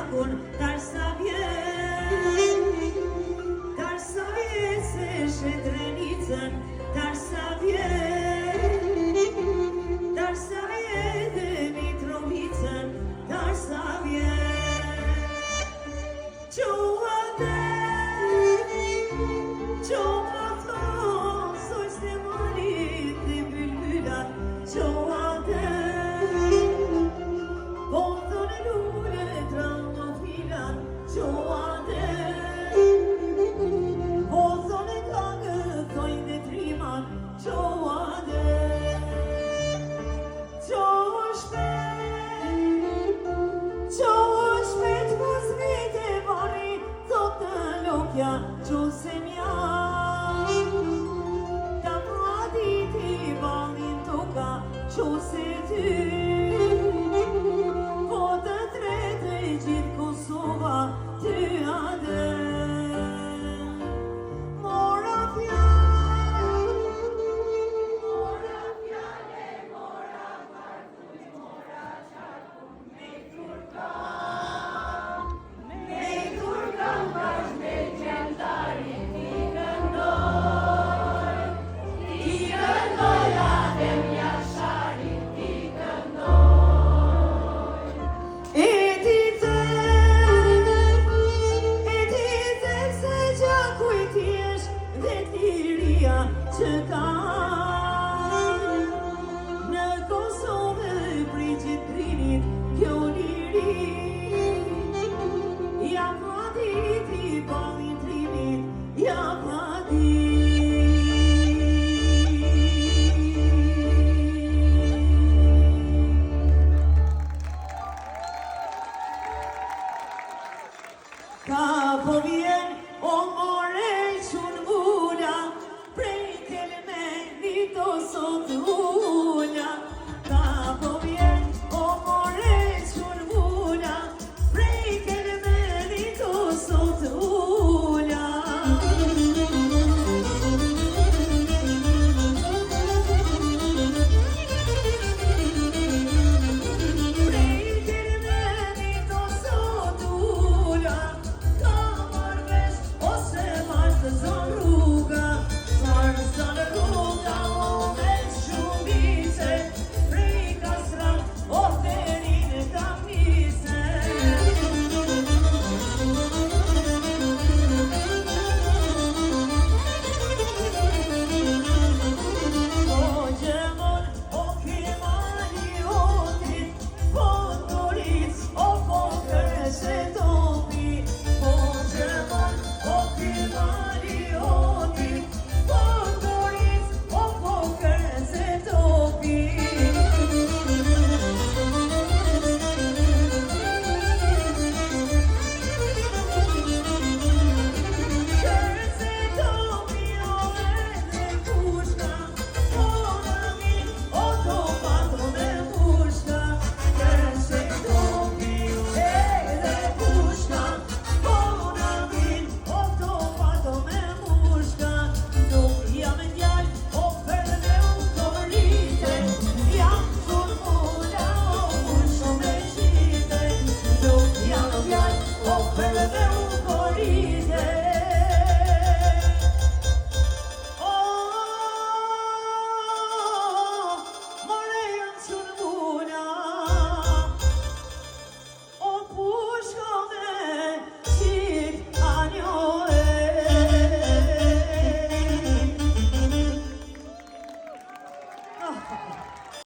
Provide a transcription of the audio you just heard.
lagun, darsa vjet se Shetrenicën, darsa vjet dhe Mitrovicën, darsa vjet. Gjohate, soj se marit dhe bylbylat, gjohate, po thone lule trandofilat, gjohate, po thone kagë, thojnë dhe trimat, gjohate. Gjohë shpet, kuzmit e mari, thotë lokja, gjohë se mja. Ta mladit i balin toka, gjohë se ty.